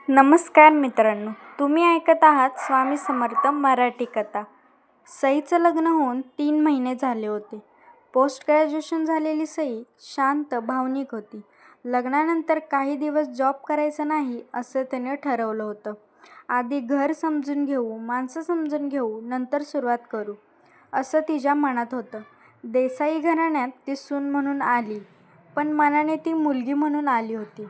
नमस्कार मित्रांनो, तुम्ही ऐकत आहात स्वामी समर्थ मराठी कथा. सईचं लग्न होऊन 3 महिने झाले होते. पोस्ट ग्रॅज्युएशन झालेली सई शांत, भावनिक होती. लग्नानंतर काही दिवस जॉब करायचा नाही असं त्याने ठरवलं होतं. आधी घर समजून घेऊ, माणसं समजून घेऊ, नंतर सुरुवात करू, असं तिच्या मनात होतं. देसाई घराण्यात ती सून म्हणून आली, पण मनाने ती मुलगी म्हणून आली होती.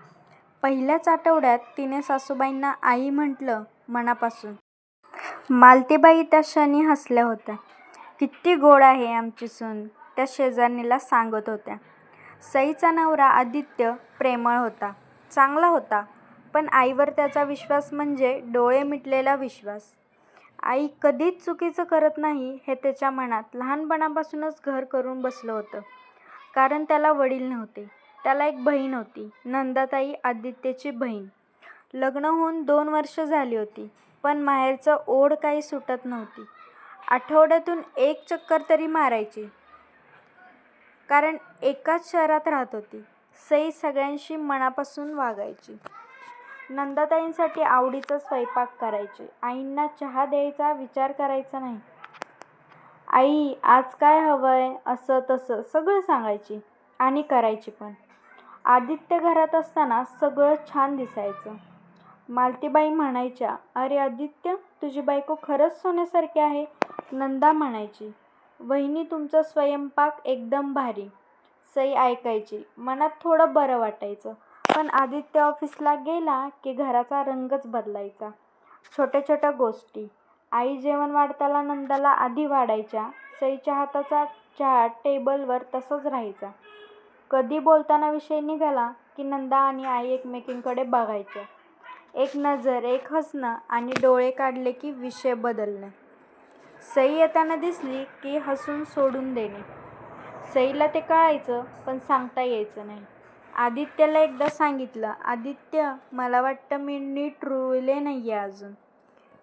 पहिल्याच आठवड्यात तिने सासूबाईंना आई म्हटलं मनापासून. मालतीबाई त्या क्षणी हसल्या होत्या. किती गोड आहे आमची सून, त्या शेजारणीला सांगत होत्या. सईचा नवरा आदित्य प्रेमळ होता, चांगला होता, पण आईवर त्याचा विश्वास म्हणजे डोळे मिटलेला विश्वास. आई कधीच चुकीचं करत नाही हे त्याच्या मनात लहानपणापासूनच घर करून बसलं होतं. कारण त्याला वडील नव्हते. त्याला एक बहीण होती, नंदाताई, आदित्यची बहीण. लग्न होऊन 2 वर्ष झाली होती, पण माहेरचं ओढ काही सुटत नव्हती. आठवड्यातून 1 चक्कर तरी मारायची, कारण एकाच शहरात राहत होती. सई सगळ्यांशी मनापासून वागायची. नंदाताईंसाठी आवडीचा स्वयंपाक करायची. आईंना चहा द्यायचा विचार करायचा नाही. आई आज काय हवंय, असं तसं सगळं सांगायची आणि करायची पण. आदित्य घरात असताना सगळं छान दिसायचं. मालतीबाई म्हणायच्या, अरे आदित्य, तुझी बायको खरंच सोन्यासारखी आहे. नंदा म्हणायची, वहिनी तुमचा स्वयंपाक एकदम भारी. सई ऐकायची. मनात थोडं बरं वाटायचं. पण आदित्य ऑफिसला गेला की घराचा रंगच बदलायचा. छोट्या छोट्या गोष्टी. आई जेवण वाढताना नंदाला आधी वाढायच्या. सईच्या हाताचा चहा टेबलवर तसाच राहायचा. कधी बोलताना विषय निघाला की नंदा आणि आई एकमेकींकडे बघायच्या. एक नजर, एक हसणं आणि डोळे काढले की विषय बदलणे. सई येताना दिसली की हसून सोडून देणे. सईला ते कळायचं, पण सांगता यायचं नाही. आदित्यला एकदा सांगितलं, आदित्य, मला वाटतं मी नीट रुळले नाहीये अजून.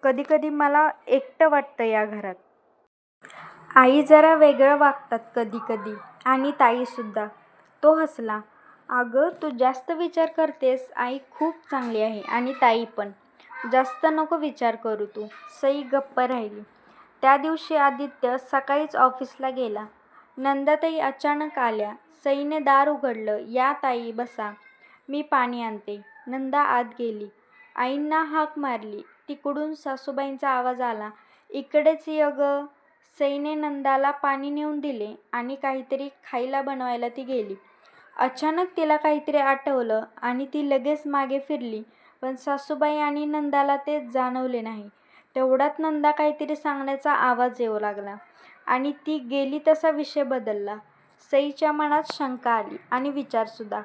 कधी कधी मला एकटं वाटतं या घरात. आई जरा वेगळं वागतात कधी कधी, आणि ताईसुद्धा. तो हसला. अगं तू जास्त विचार करतेस. आई खूप चांगली आहे आणि ताई पण. जास्त नको विचार करू तू. सई गप्प राहिली. त्या दिवशी आदित्य सकाळीच ऑफिसला गेला. नंदाताई अचानक आल्या. सईने दार उघडलं. या ताई, बसा, मी पाणी आणते. नंदा आत गेली. आईंना हाक मारली. तिकडून सासूबाईंचा आवाज आला, इकडेच ये गं. सईने नंदाला पाणी नेऊन दिले आणि काहीतरी खायला बनवायला ती गेली. अचानक तिला काहीतरी आठवलं आणि ती लगेच मागे फिरली, पण सासूबाई आणि नंदाला ते जाणवले नाही. तेवढ्यात नंदा काहीतरी सांगण्याचा आवाज येऊ लागला आणि ती गेली तसा विषय बदलला. सईच्या मनात शंका आली आणि विचारसुद्धा,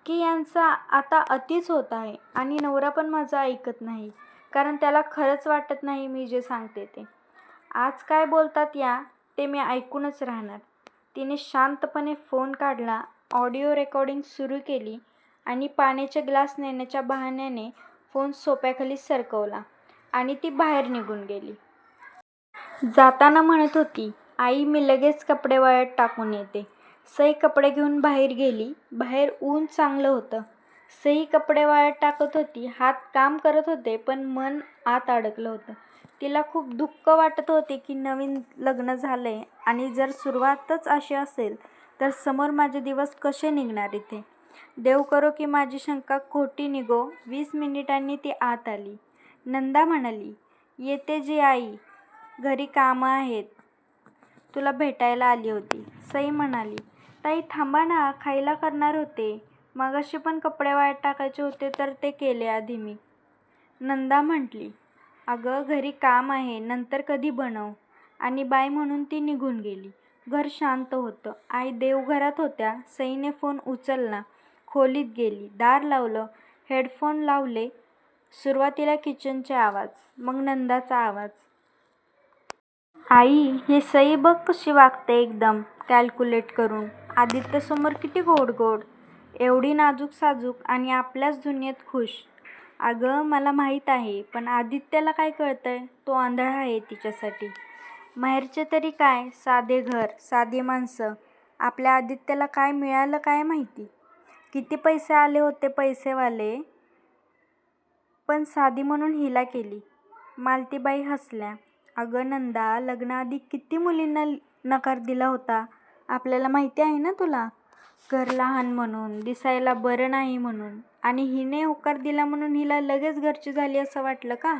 की यांचा आता अतिच होत आहे आणि नवरा पण माझं ऐकत नाही, कारण त्याला खरंच वाटत नाही मी जे सांगते ते. आज काय बोलतात या, ते मी ऐकूनच राहणार. तिने शांतपणे फोन काढला, ऑडिओ रेकॉर्डिंग सुरू केली आणि पाण्याचे ग्लास नेण्याच्या बहाण्याने फोन सोफ्याखाली सरकवला आणि ती बाहेर निघून गेली. जाताना म्हणत होती, आई मी लगेच कपडे वाळत टाकून येते. सई कपडे घेऊन बाहेर गेली. बाहेर ऊन चांगलं होतं. सई कपडे वाळत टाकत होती. हात काम करत होते, पण मन आत अडकलं होतं. तिला खूप दुःख वाटत होते की नवीन लग्न झालंय आणि जर सुरुवातच अशी असेल तर समोर माझे दिवस कसे निघणार इथे. देव करो की माझी शंका खोटी निघो. 20 मिनिटांनी ती आत आली. नंदा म्हणाली, येते जी आई, घरी कामं आहेत, तुला भेटायला आली होती. सई म्हणाली, ताई थांबा ना, खायला करणार होते. मगाशी पण कपडे वाळत टाकायचे होते तर ते केले आधी मी. नंदा म्हटली, अगं घरी काम आहे, नंतर कधी बनव. आणि बाय म्हणून ती निघून गेली. घर शांत होतं. आई देवघरात होत्या. सईने फोन उचलला. खोलीत गेली. दार लावलं. हेडफोन लावले. सुरुवातीला किचनचे आवाज, मग नंदाचा आवाज. आई, ही सई बघ कशी वागते, एकदम कॅल्क्युलेट करून. आदित्यसमोर किती गोड गोड, एवढी नाजूक साजूक आणि आपल्याच दुनियेत खुश. अगं मला माहीत आहे, पण आदित्यला काय कळतंय, तो आंधळा आहे तिच्यासाठी. माहेरचे तरी काय, साधे घर, साधी माणसं. आपल्या आदित्यला काय मिळालं काय माहिती. किती पैसे आले होते पैसेवाले, पण साधी म्हणून हिला केली. मालतीबाई हसल्या. अगं नंदा, लग्नाआधी किती मुलींना नकार दिला होता. आपल्याला माहिती आहे ना तुला. घर लहान म्हणून, दिसायला बरं नाही म्हणून, आणि हिने होकार दिला म्हणून हिला लगेच घरची झाली असं वाटलं का?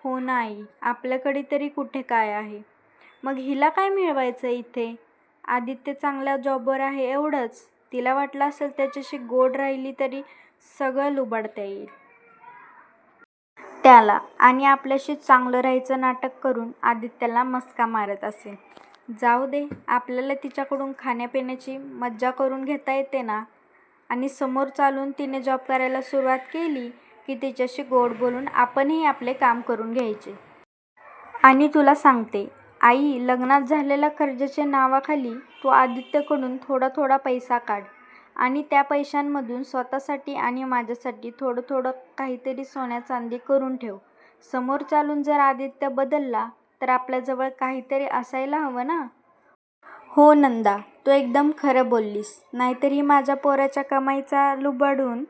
हो ना आई, आपल्याकडे तरी कुठे काय आहे. मग हिला काय मिळवायचं इथे? आदित्य चांगल्या जॉबवर आहे एवढंच. तिला वाटलं असेल त्याच्याशी गोड राहिली तरी सगळं लुबाडता येईल त्याला, आणि आपल्याशी चांगलं राहायचं नाटक करून आदित्यला मस्का मारत असेल. जाऊ दे, आपल्याला तिच्याकडून खाण्यापिण्याची मज्जा करून घेता येते ना. आणि समोर चालून तिने जॉब करायला सुरुवात केली की तिच्याशी गोड बोलून आपणही आपले काम करून घ्यायचे. आणि तुला सांगते आई, लग्नात झालेल्या कर्जाच्या नावाखाली तू आदित्यकडून थोडा थोडा पैसा काढ आणि त्या पैशांमधून स्वतःसाठी आणि माझ्यासाठी थोडं थोडं काहीतरी सोन्या चांदी करून ठेव. समोर चालून जर आदित्य बदलला तर आपल्याजवळ काहीतरी असायला हवं ना. हो नंदा, तू एकदम खरं बोललीस. नाहीतर ही माझ्या पोराच्या कमाईचा लुबाडून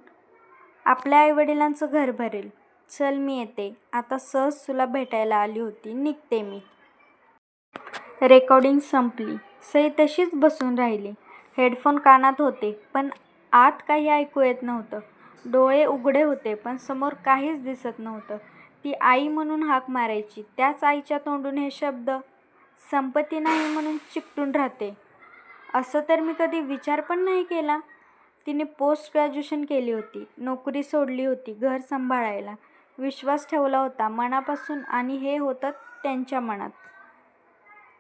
आपल्या आईवडिलांचं घर भरेल. चल मी येते आता, सहज तुला भेटायला आली होती, निघते मी. रेकॉर्डिंग संपली. सई तशीच बसून राहिली. हेडफोन कानात होते पण आत काही ऐकू येत नव्हतं. डोळे उघडे होते पण समोर काहीच दिसत नव्हतं. ती आई म्हणून हाक मारायची, त्याच आईच्या तोंडून हे शब्द. संपत्ती नाही म्हणून चिकटून राहते, असं तर मी कधी विचार पण नाही केला. तिने पोस्ट ग्रॅज्युएशन केली होती, नोकरी सोडली होती घर सांभाळायला, विश्वास ठेवला होता मनापासून, आणि हे होतं त्यांच्या मनात.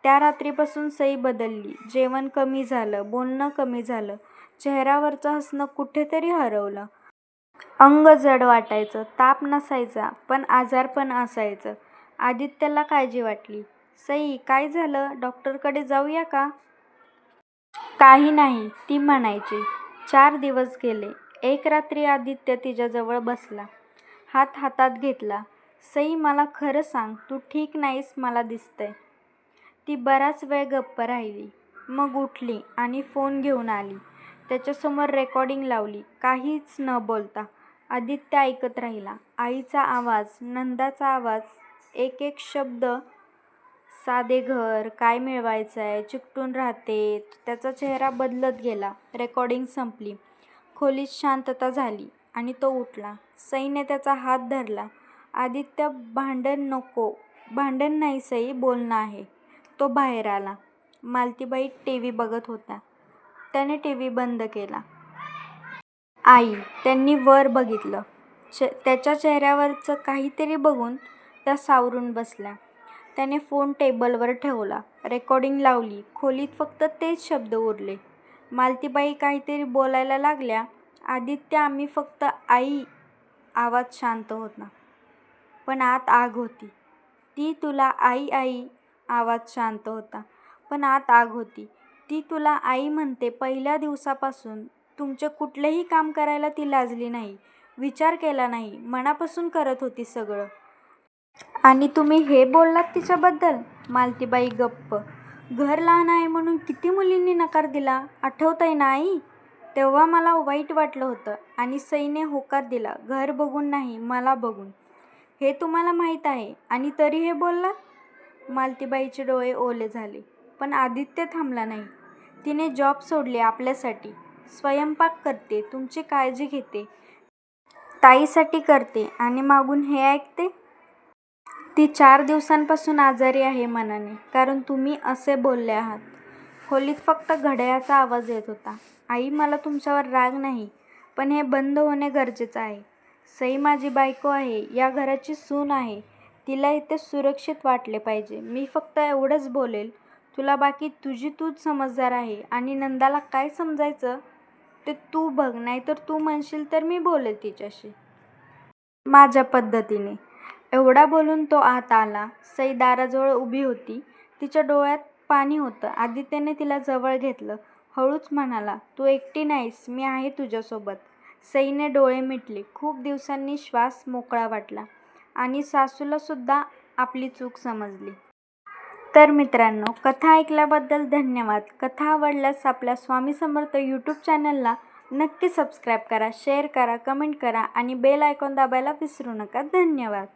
त्या रात्रीपासून सई बदलली. जेवण कमी झालं, बोलणं कमी झालं, चेहऱ्यावरचं हसणं कुठेतरी हरवलं. अंग जड वाटायचं, ताप नसायचा पण आजारपण असायचं. आदित्यला काळजी वाटली. सई, काय झालं, डॉक्टरकडे जाऊया का? काही नाही, ती म्हणायची. 4 दिवस गेले. एक रात्री आदित्य तिच्याजवळ बसला, हात हातात घेतला. सई, मला खरं सांग, तू ठीक नाहीस मला दिसतंय. ती बराच वेळ गप्प राहिली, मग उठली आणि फोन घेऊन आली. त्याच्यासमोर रेकॉर्डिंग लावली. काहीच न बोलता आदित्य ऐकत राहिला. आईचा आवाज, नंदाचा आवाज, एक एक शब्द. साधे घर, काय मिळवायचंय, चिकटून राहते. त्याचा चेहरा बदलत गेला. रेकॉर्डिंग संपली. खोलीत शांतता झाली आणि तो उठला. सईने त्याचा हात धरला. आदित्य, भांडण नको. भांडण नाही सई, बोलणं आहे. तो बाहेर आला. मालतीबाई टीव्ही बघत होत्या. त्याने टीव्ही बंद केला. आई, त्यांनी वर बघितलं. त्याच्या चेहऱ्यावरचं काहीतरी बघून त्या सावरून बसल्या. त्याने फोन टेबलवर ठेवला. रेकॉर्डिंग लावली. खोलीत फक्त तेच शब्द उरले. मालतीबाई काहीतरी बोलायला लागल्या. आदित्य, आम्ही फक्त आई. आवाज शांत होता पण आत आग होती. ती तुला आई आई. आवाज शांत होता पण आत आग होती. ती तुला आई म्हणते पहिल्या दिवसापासून. तुमचे कुठलेही काम करायला ती लाजली नाही, विचार केला नाही, मनापासून करत होती सगळं. आणि तुम्ही हे बोललात तिच्याबद्दल? मालतीबाई गप्प. घर लहान आहे म्हणून किती मुलींनी नकार दिला, आठवतंय ना आई? तेव्हा मला वाईट वाटलं होतं. आणि सईने होकार दिला, घर बघून नाही, मला बघून. हे तुम्हाला माहीत आहे आणि तरी हे बोललात? मालतीबाईचे डोळे ओले झाले. पण आदित्य थांबला नाही. तिने जॉब सोडली आपल्यासाठी. स्वयंपाक करते, तुमची काळजी घेते, ताईसाठी करते, आणि मागून हे ऐकते. ती 4 दिवसांपासून आजारी आहे मनाने, कारण तुम्ही असे बोलले आहात. खोलीत फक्त घड्याळाचा आवाज येत होता. आई, मला तुमच्यावर राग नाही, पण हे बंद होणे गरजेचं आहे. सई माझी बायको आहे, या घराची सून आहे. तिला इथे सुरक्षित वाटले पाहिजे. मी फक्त एवढंच बोलेल. तुला बाकी तुझी तूच समजदार आहे. आणि नंदाला काय समजायचं ते तू बघ, नाहीतर तू म्हणशील तर मी बोलेल तिच्याशी माझ्या पद्धतीने. एवढा बोलून तो आत आला. सई दाराजवळ उभी होती. तिच्या डोळ्यात पाणी होतं. आदित्यने तिला जवळ घेतलं. हळूच म्हणाला, तू एकटी नाहीस, मी आहे तुझ्यासोबत. सईने डोळे मिटले. खूप दिवसांनी श्वास मोकळा वाटला. आणि सासूला सुद्धा आपली चूक समजली. तर मित्रांनो, कथा ऐकल्याबद्दल धन्यवाद. कथा आवडल्यास आपल्या स्वामी समर्थ यूट्यूब चॅनलला नक्की सबस्क्राईब करा, शेअर करा, कमेंट करा आणि बेल आयकॉन दाबायला विसरू नका. धन्यवाद.